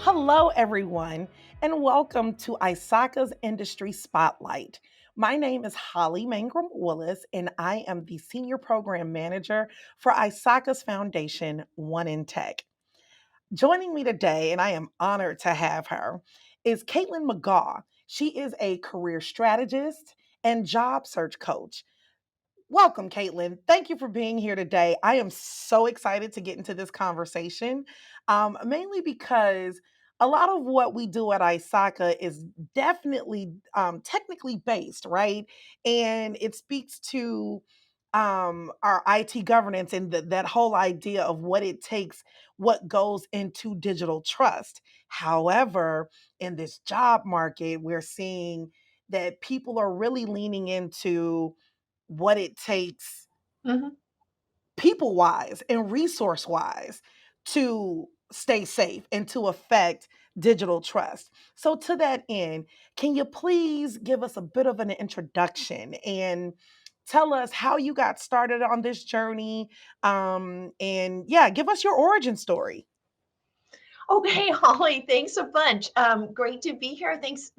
Hello, everyone, and welcome to ISACA's Industry Spotlight. My name is Hollee Mangrum-Willis, and I am the Senior Program Manager for ISACA's Foundation, One in Tech. Joining me today, and I am honored to have her, is Caitlin McGaw. She is a career strategist and job search coach. Welcome, Caitlin. Thank you for being here today. I am so excited to get into this conversation, mainly because a lot of what we do at ISACA is definitely technically based, right? And it speaks to our IT governance and that whole idea of what it takes, what goes into digital trust. However, in this job market, we're seeing that people are really leaning into what it takes Mhm. people wise and resource wise to stay safe and to affect digital trust. So, to that end, can you please give us a bit of an introduction and tell us how you got started on this journey? And yeah, give us your origin story. Okay, Holly, thanks a bunch. Great to be here. Thanks.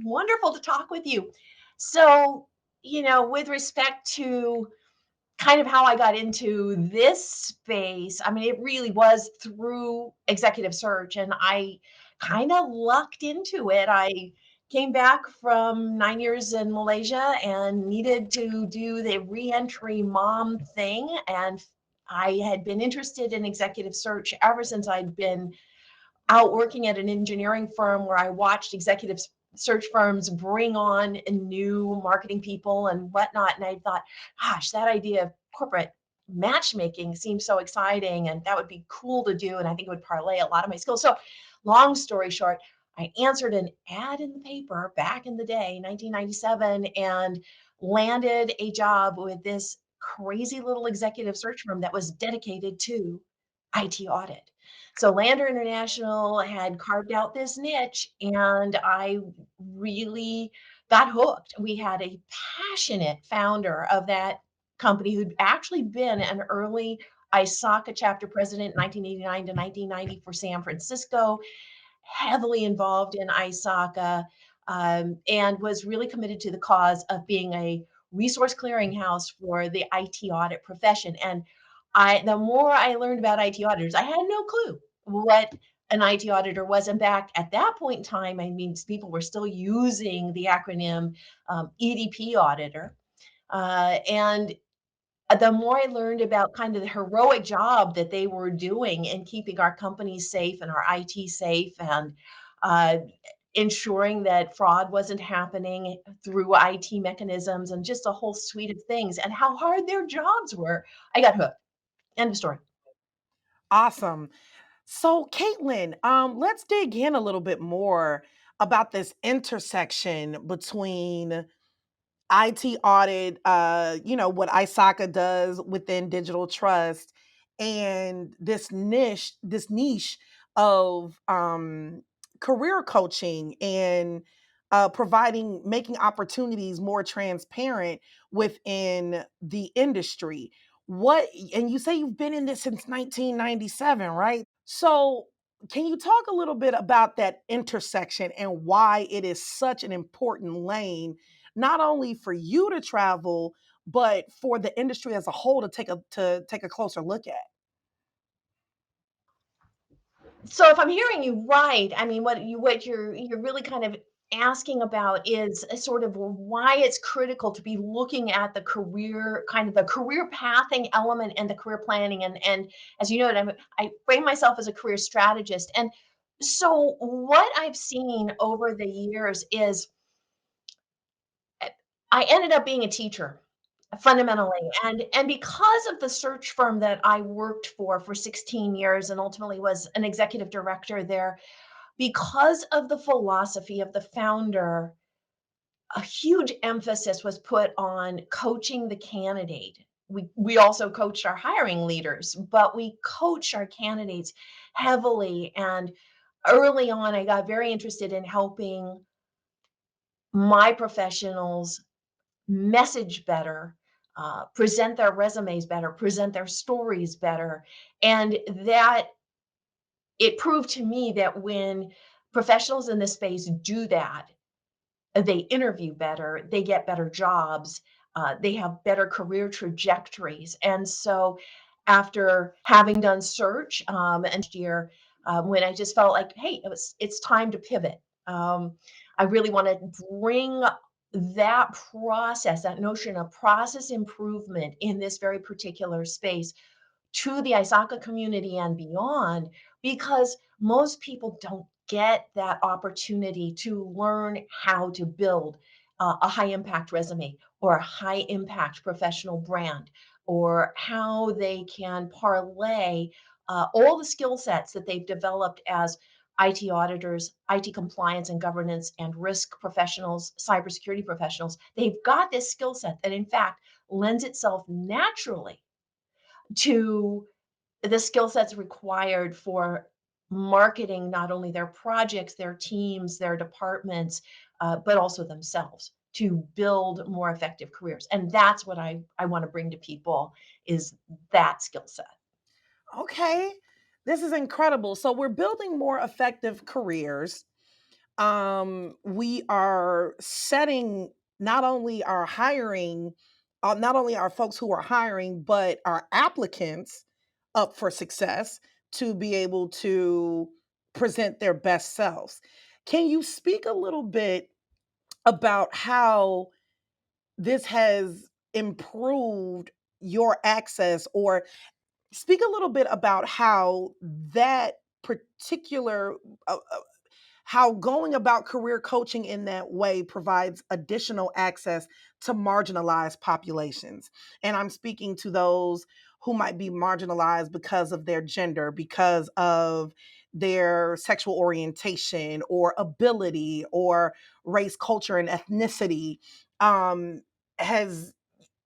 Wonderful to talk with you. So, with respect to kind of how I got into this space, I mean, it really was through executive search, and I kind of lucked into it. I came back from 9 years in Malaysia and needed to do the reentry mom thing. And I had been interested in executive search ever since I'd been out working at an engineering firm where I watched executive search firms bring on new marketing people and whatnot. And I thought, gosh, that idea of corporate matchmaking seems so exciting and that would be cool to do. And I think it would parlay a lot of my skills. So, long story short, I answered an ad in the paper back in the day, 1997, and landed a job with this crazy little executive search firm that was dedicated to IT audit. So Lander International had carved out this niche, and I really got hooked. We had a passionate founder of that company who'd actually been an early ISACA chapter president, 1989 to 1990 for San Francisco, heavily involved in ISACA, and was really committed to the cause of being a resource clearinghouse for the IT audit profession. And the more I learned about IT auditors, I had no clue what an IT auditor was. And back at that point in time, I mean, people were still using the acronym EDP auditor. And the more I learned about kind of the heroic job that they were doing in keeping our companies safe and our IT safe and uh, ensuring that fraud wasn't happening through IT mechanisms and just a whole suite of things and how hard their jobs were, I got hooked. End of story. Awesome. So, Caitlin, let's dig in a little bit more about this intersection between IT audit, what ISACA does within digital trust, and this niche of career coaching and making opportunities more transparent within the industry. What, and you say you've been in this since 1997, right? So, can you talk a little bit about that intersection and why it is such an important lane, not only for you to travel, but for the industry as a whole to take a closer look at? So if I'm hearing you right, I mean, what you're really kind of asking about is a sort of why it's critical to be looking at the career, kind of the career pathing element and the career planning. And as you know, I frame myself as a career strategist. And so what I've seen over the years is I ended up being a teacher fundamentally, and because of the search firm that I worked for 16 years and ultimately was an executive director there, because of the philosophy of the founder, a huge emphasis was put on coaching the candidate. We also coached our hiring leaders, but we coach our candidates heavily. And early on, I got very interested in helping my professionals message better, present their resumes better, present their stories better. And that it proved to me that when professionals in this space do that, they interview better, they get better jobs, they have better career trajectories. And so, after having done search and year, when I just felt like, hey, it's time to pivot. I really want to bring that process, that notion of process improvement in this very particular space to the ISACA community and beyond, because most people don't get that opportunity to learn how to build a high impact resume or a high impact professional brand, or how they can parlay all the skill sets that they've developed as IT auditors, IT compliance and governance and risk professionals, cybersecurity professionals. They've got this skill set that, in fact, lends itself naturally to the skill sets required for marketing not only their projects, their teams, their departments, but also themselves to build more effective careers. And that's what I want to bring to people is that skill set. Okay. This is incredible. So we're building more effective careers. We are setting not only our hiring, not only our folks who are hiring, but our applicants up for success to be able to present their best selves. Can you speak a little bit about how this has improved your access, or speak a little bit about how that particular how going about career coaching in that way provides additional access to marginalized populations. And I'm speaking to those who might be marginalized because of their gender, because of their sexual orientation or ability or race, culture, and ethnicity. Um, has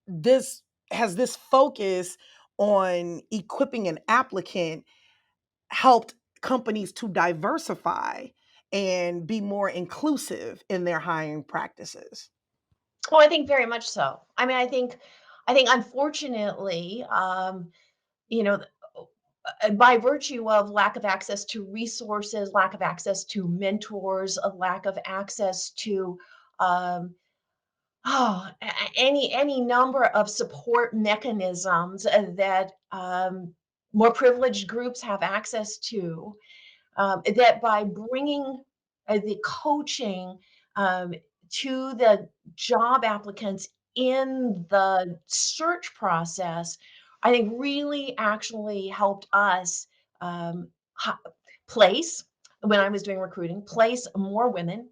this has this focus on equipping an applicant helped companies to diversify and be more inclusive in their hiring practices? Well, I think very much so. I mean, I think unfortunately, you know, by virtue of lack of access to resources, lack of access to mentors, a lack of access to um, any number of support mechanisms that more privileged groups have access to, that by bringing the coaching um, to the job applicants in the search process, I think really actually helped us um, ha- place, when I was doing recruiting, place more women,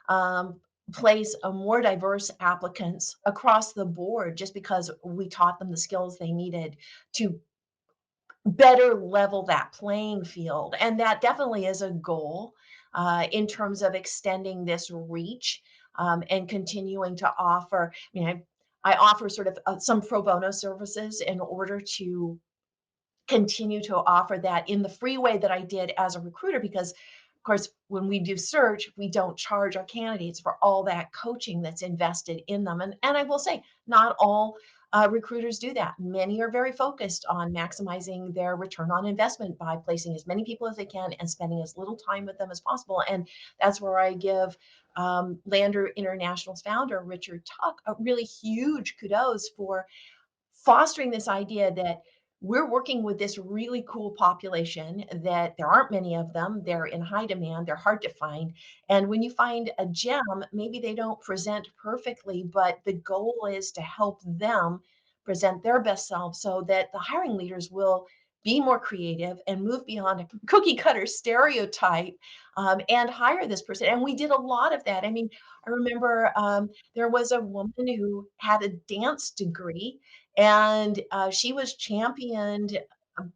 um, place a more diverse applicants across the board, just because we taught them the skills they needed to better level that playing field. And that definitely is a goal in terms of extending this reach and continuing to offer. I mean, I offer sort of some pro bono services in order to continue to offer that in the free way that I did as a recruiter, because of course when we do search, we don't charge our candidates for all that coaching that's invested in them. And I will say, not all recruiters do that. Many are very focused on maximizing their return on investment by placing as many people as they can and spending as little time with them as possible. And that's where I give Lander International's founder Richard Tuck a really huge kudos for fostering this idea that we're working with this really cool population, that there aren't many of them, they're in high demand, they're hard to find. And when you find a gem, maybe they don't present perfectly, but the goal is to help them present their best self so that the hiring leaders will be more creative and move beyond a cookie cutter stereotype, and hire this person. And we did a lot of that. I mean, I remember there was a woman who had a dance degree, and she was championed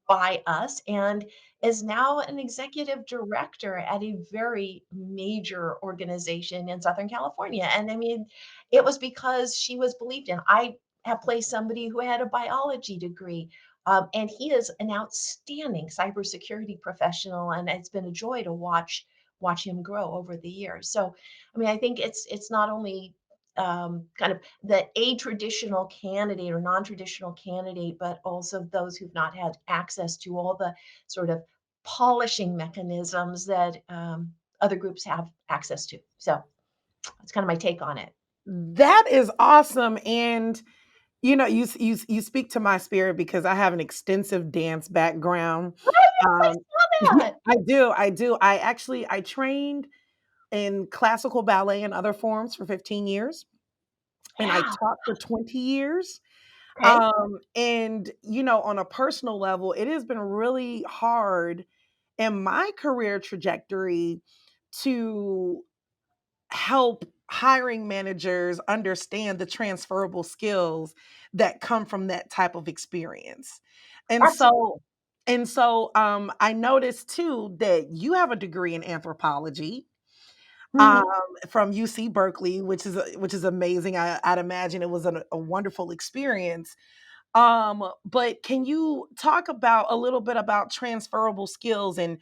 by us and is now an executive director at a very major organization in Southern California. And I mean, it was because she was believed in. I have placed somebody who had a biology degree. And he is an outstanding cybersecurity professional, and it's been a joy to watch him grow over the years. So, I mean, I think it's not only kind of the a traditional candidate or non-traditional candidate, but also those who've not had access to all the sort of polishing mechanisms that other groups have access to. So that's kind of my take on it. That is awesome. And you speak to my spirit because I have an extensive dance background. Oh, yes, Um, I saw that. I do. I trained in classical ballet and other forms for 15 years, and I Yeah. taught for 20 years. Okay. And on a personal level, it has been really hard in my career trajectory to help hiring managers understand the transferable skills that come from that type of experience. And so Absolutely. I noticed too that you have a degree in anthropology um, Mhm. from UC Berkeley, which is amazing. I'd imagine it was a wonderful experience. But can you talk about a little bit about transferable skills and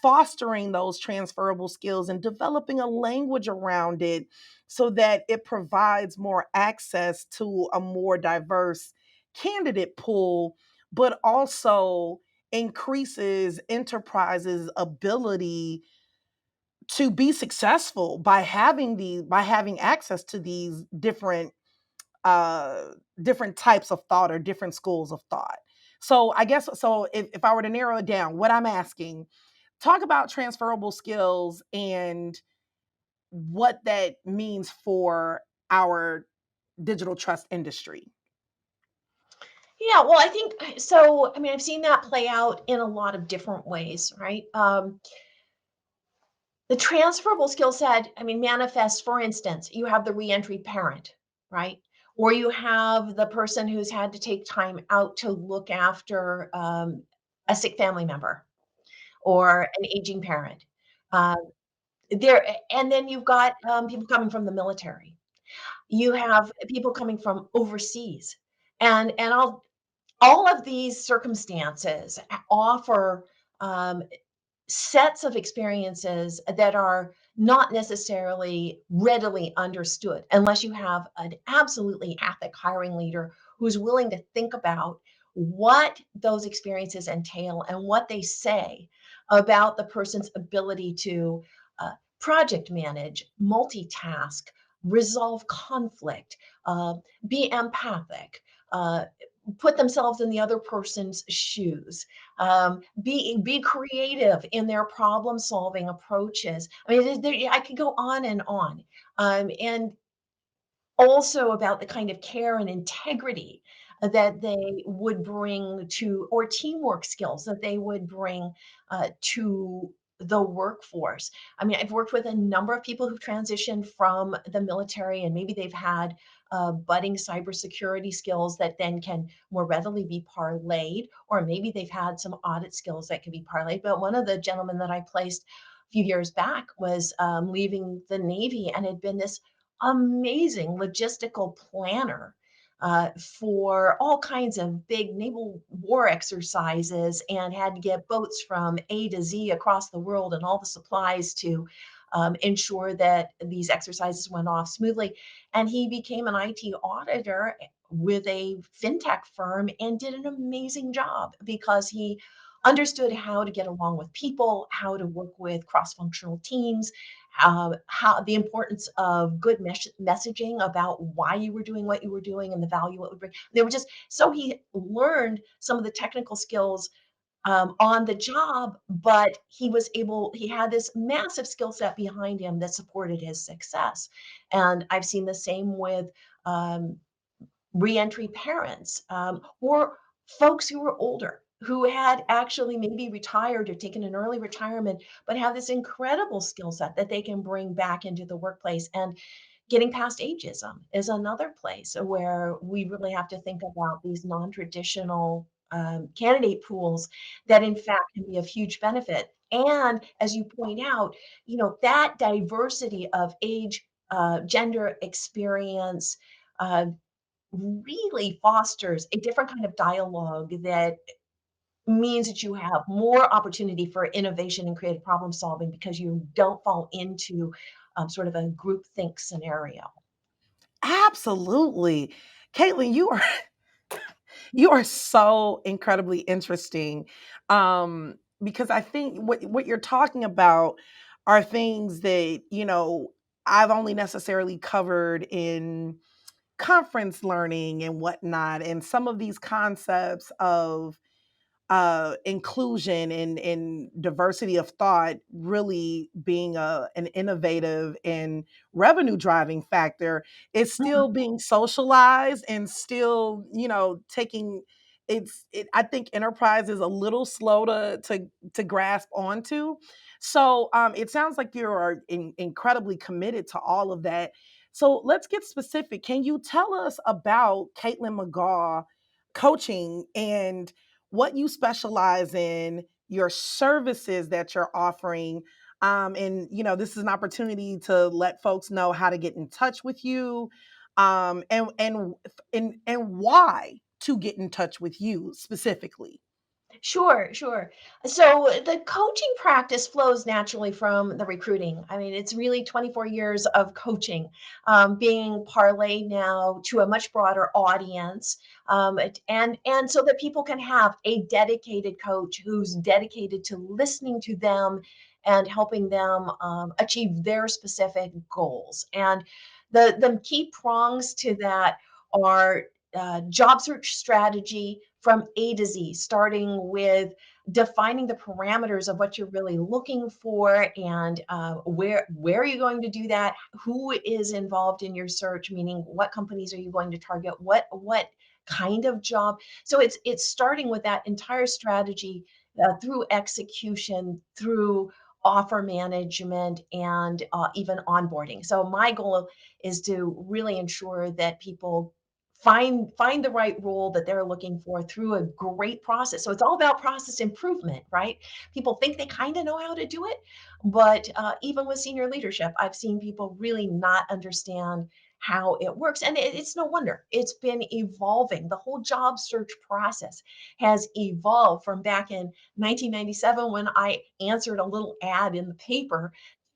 fostering those transferable skills and developing a language around it so that it provides more access to a more diverse candidate pool, but also increases enterprises' ability to be successful by having access to these uh different types of thought or different schools of thought. So I guess so if I were to narrow it down, what I'm asking, talk about transferable skills and what that means for our digital trust industry. Yeah, well, I think so. I mean, I've seen that play out in a lot of different ways, right? The transferable skill set, I mean, manifests, for instance, you have the reentry parent, right? Or you have the person who's had to take time out to look after a sick family member or an aging parent. Uh, and then you've got people coming from the military. You have people coming from overseas, and all of these circumstances offer um, sets of experiences that are not necessarily readily understood unless you have an absolutely ethic hiring leader who's willing to think about what those experiences entail and what they say about the person's ability to project manage, multitask, resolve conflict, uh, be empathic, uh, put themselves in the other person's shoes, be creative in their problem solving approaches. I mean, I could go on and on. And also about the kind of care and integrity that they would bring to, or teamwork skills that they would bring to the workforce. I mean, I've worked with a number of people who've transitioned from the military, and maybe they've had budding cybersecurity skills that then can more readily be parlayed, or maybe they've had some audit skills that can be parlayed. But one of the gentlemen that I placed a few years back was leaving the Navy and had been this amazing logistical planner for all kinds of big naval war exercises and had to get boats from A to Z across the world and all the supplies to ensure that these exercises went off smoothly. And he became an IT auditor with a fintech firm and did an amazing job because he understood how to get along with people, how to work with cross functional teams, how the importance of good messaging about why you were doing what you were doing and the value it would bring. They were just so he learned some of the technical skills on the job, but he had this massive skill set behind him that supported his success. And I've seen the same with um, reentry parents or folks who were older who had actually maybe retired or taken an early retirement but have this incredible skill set that they can bring back into the workplace. And getting past ageism is another place where we really have to think about these non-traditional candidate pools that in fact can be of huge benefit. And as you point out, that diversity of age, gender, experience, uh, really fosters a different kind of dialogue that means that you have more opportunity for innovation and creative problem solving because you don't fall into sort of a group think scenario. Absolutely. Caitlin, you are so incredibly interesting. because I think what you're talking about are things that, I've only necessarily covered in conference learning and whatnot. And some of these concepts of inclusion and diversity of thought really being an innovative and revenue driving factor is still Mhm. being socialized and still, taking I think enterprise is a little slow to grasp onto. So it sounds like you're incredibly committed to all of that. So let's get specific. Can you tell us about Caitlin McGaw coaching and what you specialize in, your services that you're offering. And this is an opportunity to let folks know how to get in touch with you, and why to get in touch with you specifically. Sure, sure. So the coaching practice flows naturally from the recruiting. I mean, it's really 24 years of coaching, being parlayed now to a much broader audience, and so that people can have a dedicated coach who's dedicated to listening to them and helping them achieve their specific goals. And the key prongs to that are job search strategy from A to Z, starting with defining the parameters of what you're really looking for and where are you going to do that, who is involved in your search, meaning what companies are you going to target, what kind of job. So it's starting with that entire strategy through execution, through offer management, and even onboarding. So my goal is to really ensure that people find the right role that they're looking for through a great process. So it's all about process improvement, right? People think they kind of know how to do it, but even with senior leadership, I've seen people really not understand how it works, and it's no wonder. It's been evolving. The whole job search process has evolved from back in 1997 when I answered a little ad in the paper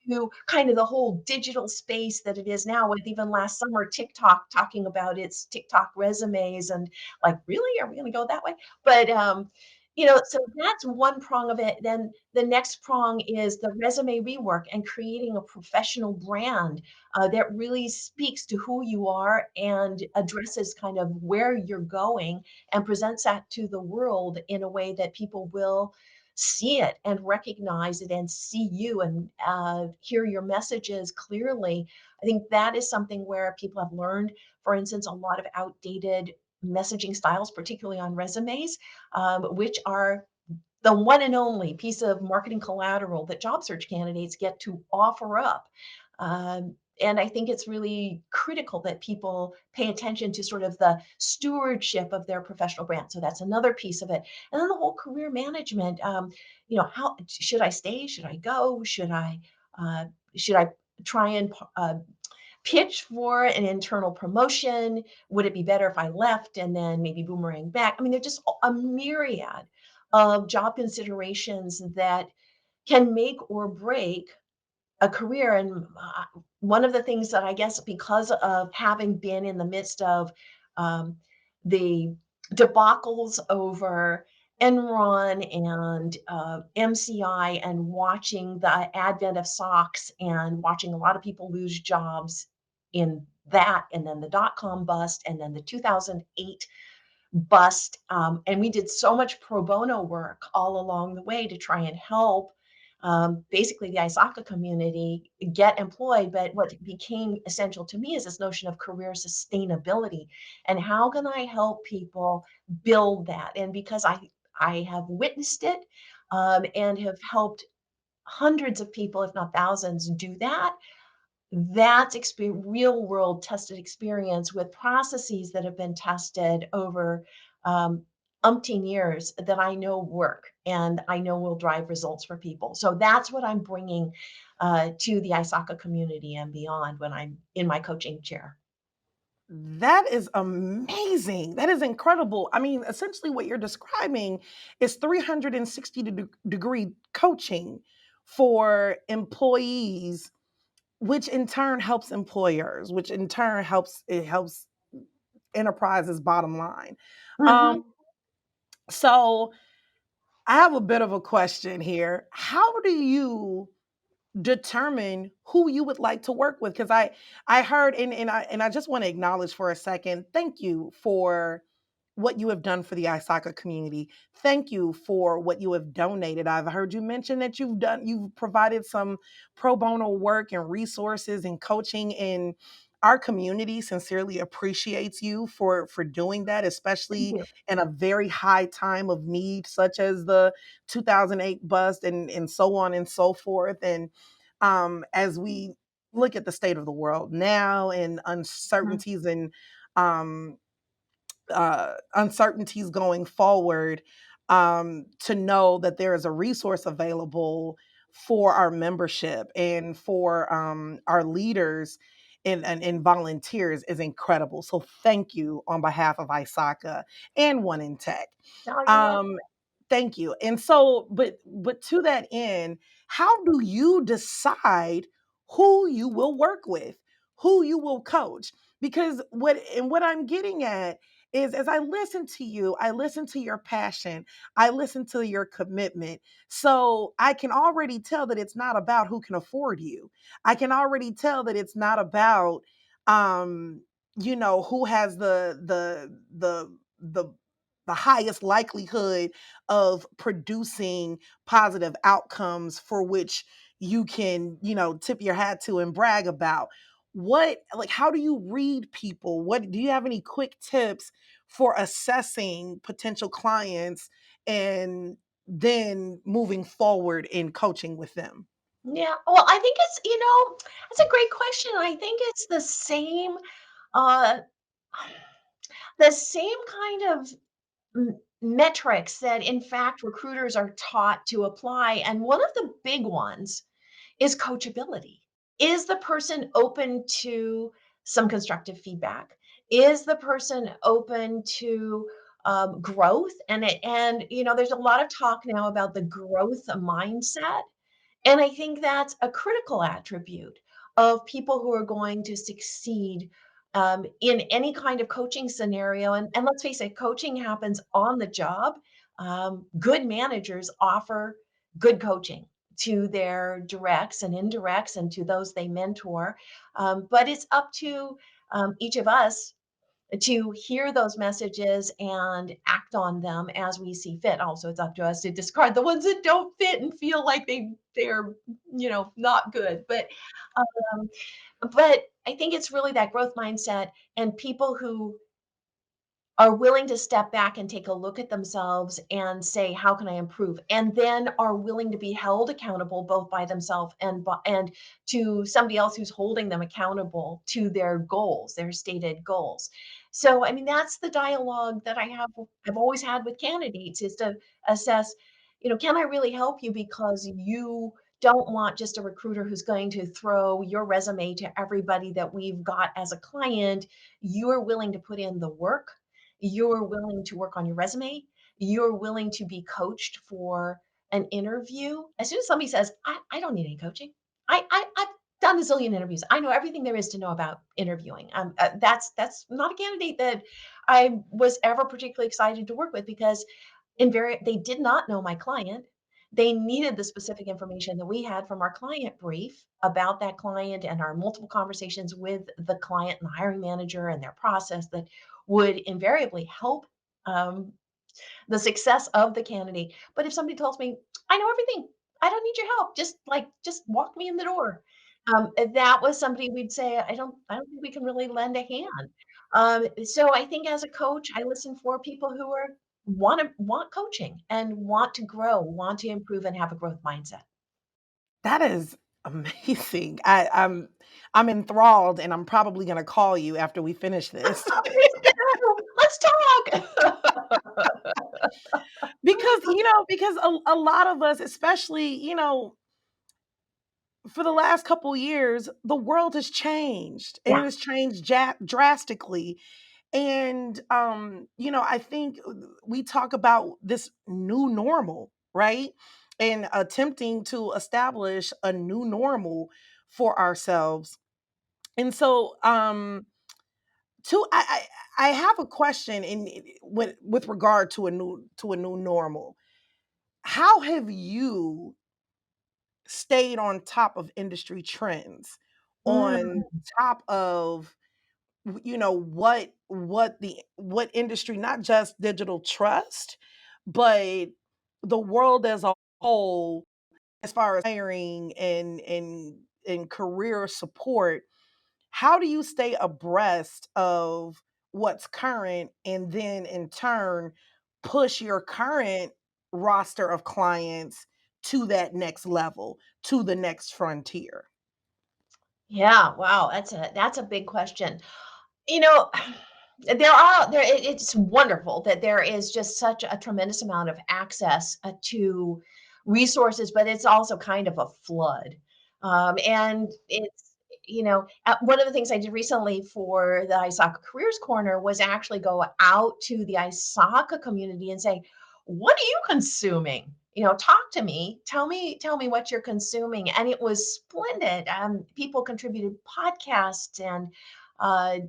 to kind of the whole digital space that it is now, with even last summer TikTok talking about its TikTok resumes, and like, really? Are we gonna go that way? But so that's one prong of it. Then the next prong is the resume rework and creating a professional brand that really speaks to who you are and addresses kind of where you're going and presents that to the world in a way that people will see it and recognize it and see you and hear your messages clearly. I think that is something where people have learned, for instance, a lot of outdated messaging styles, particularly on resumes, which are the one and only piece of marketing collateral that job search candidates get to offer up. And I think it's really critical that people pay attention to sort of the stewardship of their professional brand. So that's another piece of it. And then the whole career management. How should I stay? Should I go? Uh, should I try and pitch for an internal promotion? Would it be better if I left and then maybe boomerang back? I mean, there's just a myriad of job considerations that can make or break a career. And one of the things that I guess, because of having been in the midst of um, the debacles over Enron and MCI, and watching the advent of SOX and watching a lot of people lose jobs in that, and then the dot com bust, and then the 2008 bust. And we did so much pro bono work all along the way to try and help basically the ISACA community get employed. But what became essential to me is this notion of career sustainability, and how can I help people build that? And because I have witnessed it and have helped hundreds of people, if not thousands, do that. That's real world tested experience with processes that have been tested over um, umpteen years that I know work and I know will drive results for people. So that's what I'm bringing to the ISACA community and beyond when I'm in my coaching chair. That is amazing. That is incredible. I mean, essentially, what you're describing is 360 degree coaching for employees, which in turn helps employers, which in turn helps enterprises bottom line. Um, Mhm. so I have a bit of a question here. How do you determine who you would like to work with? Because I heard, and I just want to acknowledge for a second, thank you for what you have done for the ISACA community. Thank you for what you have donated. I've heard you mention that you've provided some pro bono work and resources and coaching, in our community sincerely appreciates you for doing that, Thank especially you. in a very high time of need such as the 2008 bust, and so on and so forth. And as we look at the state of the world now, and Mhm. um, uncertainties going forward, to know that there is a resource available for our membership and for our leaders and volunteers is incredible. So thank you on behalf of ISACA and One in Tech. No, you're welcome. Um, Thank you. And so, but to that end, how do you decide who you will work with, who you will coach? Because what I'm getting at is, as I listen to you, I listen to your passion, I listen to your commitment. So I can already tell that it's not about who can afford you. I can already tell that it's not about um, who has the highest likelihood of producing positive outcomes for which you can, tip your hat to and brag about. How do you read people? What do you have any quick tips for assessing potential clients and then moving forward in coaching with them? Yeah. Well, I think it's a great question. I think it's uh, the same kind of metrics that, in fact, recruiters are taught to apply. And one of the big ones is coachability. Is the person open to some constructive feedback? Is the person open to growth? There's a lot of talk now about the growth mindset, and I think that's a critical attribute of people who are going to succeed in any kind of coaching scenario. And let's face it, coaching happens on the job. Good managers offer good coaching to their directs and indirects and to those they mentor. But it's up to each of us to hear those messages and act on them as we see fit. Also, it's up to us to discard the ones that don't fit and feel like they're not good. Um, but I think it's really that growth mindset and people who are willing to step back and take a look at themselves and say, "How can I improve?" And then are willing to be held accountable both by themselves and to somebody else who's holding them accountable to their goals, their stated goals. So, I mean, that's the dialogue that I've always had with candidates, is to assess, can I really help you because you don't want just a recruiter who's going to throw your resume to everybody that we've got as a client. You're willing to put in the work, you're willing to work on your resume, you're willing to be coached for an interview. As soon as somebody says, I don't need any coaching, I've done a zillion interviews, I know everything there is to know about interviewing. That's not a candidate that I was ever particularly excited to work with, because they did not know my client. They needed the specific information that we had from our client brief about that client and our multiple conversations with the client and the hiring manager and their process that would invariably help um, the success of the candidate. But if somebody tells me, I know everything, I don't need your help, just walk me in the door. That was somebody we'd say, I don't think we can really lend a hand. So I think as a coach, I listen for people who are want coaching and want to grow, want to improve, and have a growth mindset. That is amazing. I'm enthralled, and I'm probably going to call you after we finish this. Let's talk. Because a lot of us, especially, for the last couple years, the world has changed, and it Yeah, has changed drastically. And I think we talk about this new normal, right? And attempting to establish a new normal for ourselves. And so, to I have a question with regard to a new normal. how have you stayed on top of industry trends, on Mm, top of what industry, not just digital trust, but the world as a whole, as far as hiring and career support. How do you stay abreast of what's current, and then in turn push your current roster of clients to that next level, to the next frontier? yeah, wow, that's a big question. You know, there are there it, it's wonderful that there is just such a tremendous amount of access to resources, but it's also kind of a flood. And it's one of the things I did recently for the ISACA Careers Corner was actually go out to the ISACA community and say, "What are you consuming? Talk to me. Tell me what you're consuming." And it was splendid. People contributed podcasts and uh,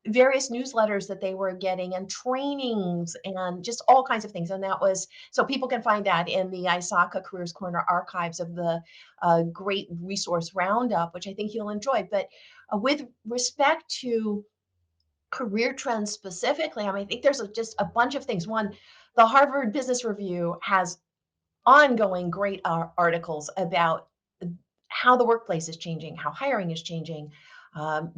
various newsletters that they were getting and trainings and just all kinds of things. And that was so people can find that in the ISACA Careers Corner archives of the great resource roundup, which I think you'll enjoy. But with respect to career trends specifically, I mean, I think there's just a bunch of things. One, the Harvard Business Review has ongoing great articles about how the workplace is changing, how hiring is changing,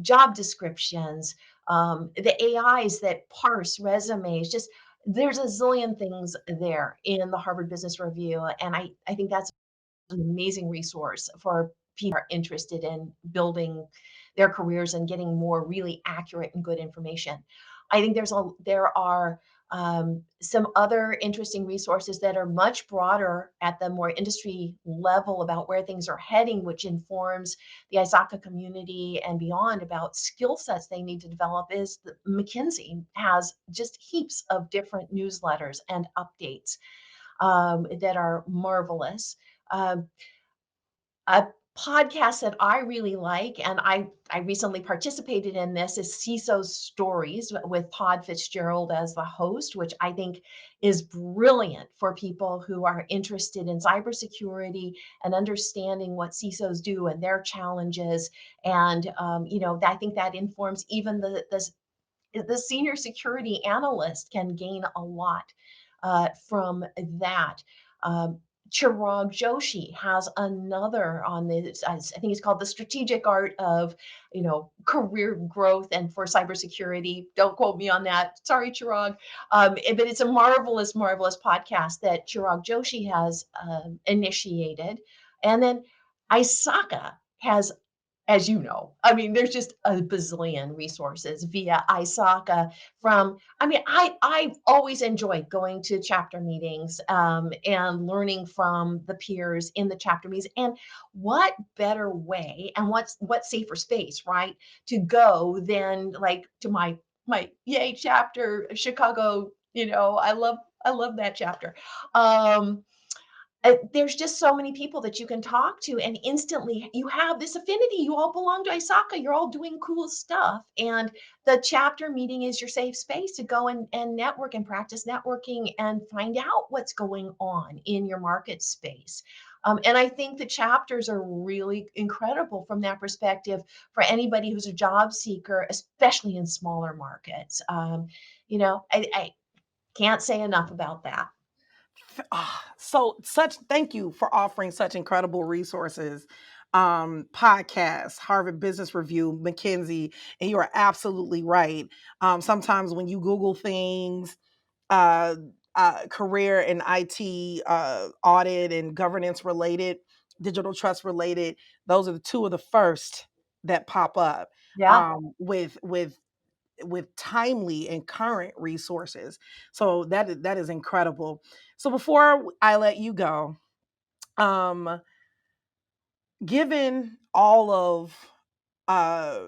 job descriptions, the AIs that parse resumes. Just there's a zillion things there in the Harvard Business Review, and I think that's an amazing resource for people who are interested in building their careers and getting more really accurate and good information. I think there are some other interesting resources that are much broader at the more industry level about where things are heading, which informs the ISACA community and beyond about skill sets they need to develop. Is that McKinsey has just heaps of different newsletters and updates that are marvelous. Um, a podcast that I really like, and I recently participated in this, is CISO's Stories with Todd Fitzgerald as the host, which I think is brilliant for people who are interested in cybersecurity and understanding what CISOs do and their challenges. And I think that informs even the senior security analyst can gain a lot from that. Um, Chirag Joshi has another on this. I think it's called "The Strategic Art of, Career Growth and for Cybersecurity." Don't quote me on that. Sorry, Chirag. But it's a marvelous, marvelous podcast that Chirag Joshi has initiated, and then ISACA has, as you know. I mean, there's just a bazillion resources via ISACA from, I mean, I've always enjoyed going to chapter meetings and learning from the peers in the chapter meetings. And what better way and what safer space, right, to go than like to my yay chapter, Chicago, I love that chapter. Um, there's just so many people that you can talk to, and instantly you have this affinity. You all belong to ISACA. You're all doing cool stuff. And the chapter meeting is your safe space to go and network and practice networking and find out what's going on in your market space. And I think the chapters are really incredible from that perspective for anybody who's a job seeker, especially in smaller markets. I can't say enough about that. So such thank you for offering such incredible resources. Podcasts, Harvard Business Review, McKinsey, and you are absolutely right. Sometimes when you Google things, uh, career and IT audit and governance related, digital trust related, those are the two of the first that pop up Yeah. with timely and current resources. So that is incredible. So before I let you go, um, given all of uh,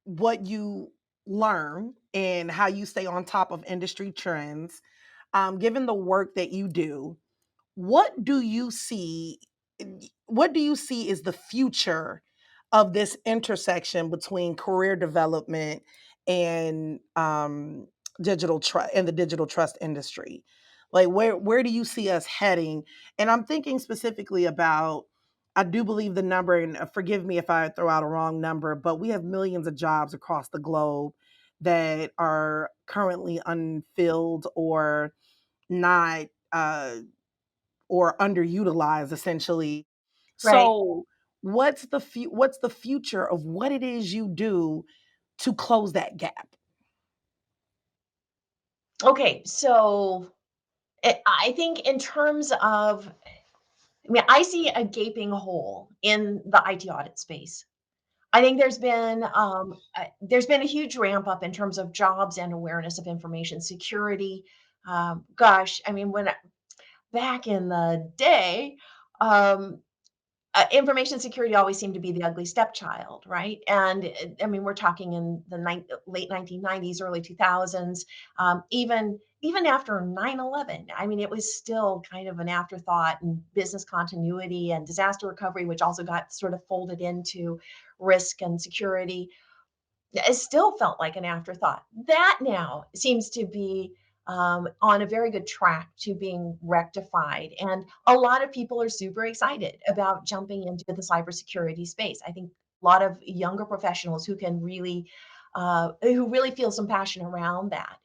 what you learn and how you stay on top of industry trends, given the work that you do, what do you see what do you see is the future of this intersection between career development and digital trust and the digital trust industry? Like where do you see us heading? And I'm thinking specifically about, I do believe the number, and forgive me if I throw out a wrong number, but we have millions of jobs across the globe that are currently unfilled or not or underutilized essentially. Right. So what's the future of what it is you do to close that gap? Okay. So I think in terms of, I mean, I see a gaping hole in the IT audit space. I think there's been a huge ramp up in terms of jobs and awareness of information security. Gosh, I mean, back in the day, um, information security always seemed to be the ugly stepchild, right? And I mean, we're talking in the late 1990s, early 2000s, even after 9/11. I mean, it was still kind of an afterthought, and business continuity and disaster recovery, which also got sort of folded into risk and security. It still felt like an afterthought. That now seems to be on a very good track to being rectified. And a lot of people are super excited about jumping into the cybersecurity space. I think a lot of younger professionals who really feel some passion around that.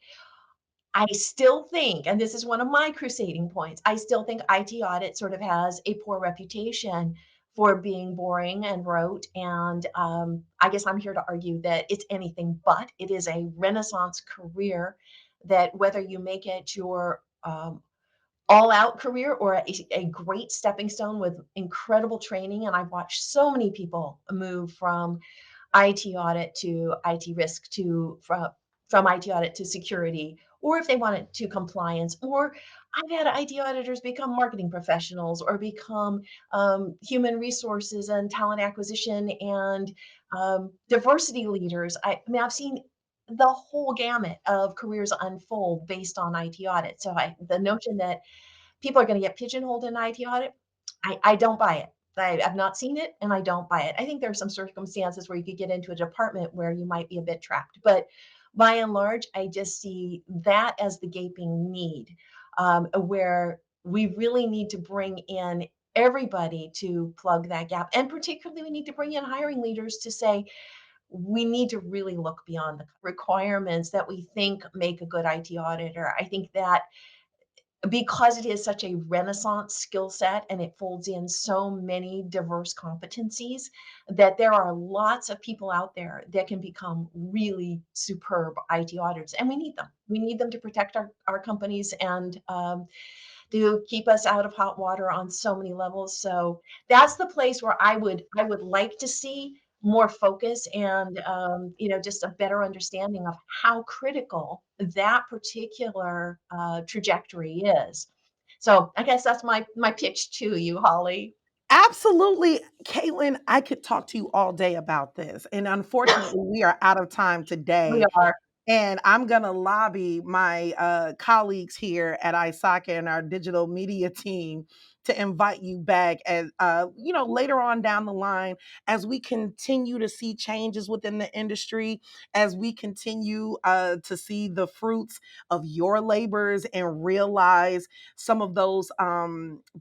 I still think, and this is one of my crusading points, I still think IT audit sort of has a poor reputation for being boring and rote. And I guess I'm here to argue that it's anything but. It is a renaissance career that whether you make it your all out career or a great stepping stone with incredible training. And I've watched so many people move from IT audit to IT risk to from IT audit to security, or if they want it to compliance, or I've had IT auditors become marketing professionals or become human resources and talent acquisition and diversity leaders. I mean, I've seen the whole gamut of careers unfold based on IT audit. So the notion that people are going to get pigeonholed in IT audit, I don't buy it. I've not seen it and I don't buy it. I think there are some circumstances where you could get into a department where you might be a bit trapped, but by and large, I just see that as the gaping need, where we really need to bring in everybody to plug that gap. And particularly, we need to bring in hiring leaders to say, we need to really look beyond the requirements that we think make a good IT auditor. I think that because it is such a renaissance skill set and it folds in so many diverse competencies, that there are lots of people out there that can become really superb IT auditors, and we need them. We need them to protect our companies and to keep us out of hot water on so many levels. So that's the place where I would like to see more focus and just a better understanding of how critical that particular trajectory is. So I guess that's my pitch to you, Holly. Absolutely. Caitlin, I could talk to you all day about this. And unfortunately, we are out of time We today. are. And I'm going to lobby my colleagues here at ISACA and our digital media team to invite you back as later on down the line, as we continue to see changes within the industry, as we continue to see the fruits of your labors and realize some of those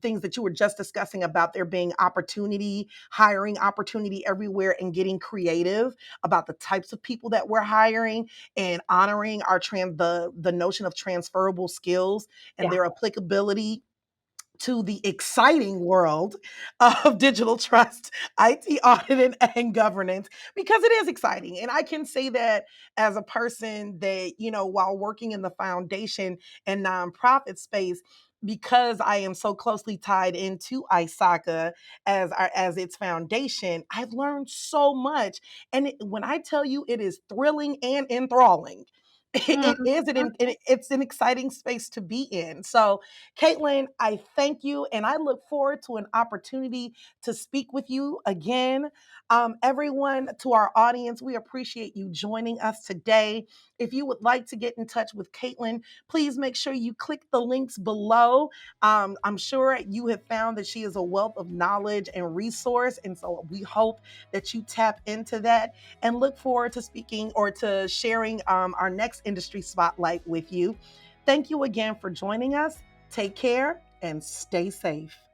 things that you were just discussing about there being opportunity, hiring opportunity everywhere, and getting creative about the types of people that we're hiring and honoring the notion of transferable skills and Yeah. their applicability to the exciting world of digital trust, IT audit, and governance, because it is exciting. And I can say that as a person that, while working in the foundation and nonprofit space, because I am so closely tied into ISACA as its foundation, I've learned so much. And when I tell you it is thrilling and enthralling, it Mhm. is it's an exciting space to be in. So Caitlin, I thank you and I look forward to an opportunity to speak with you again. Everyone, to our audience, we appreciate you joining us today. If you would like to get in touch with Caitlin, please make sure you click the links below. I'm sure you have found that she is a wealth of knowledge and resource. And so we hope that you tap into that and look forward to speaking or to sharing our next industry spotlight with you. Thank you again for joining us. Take care and stay safe.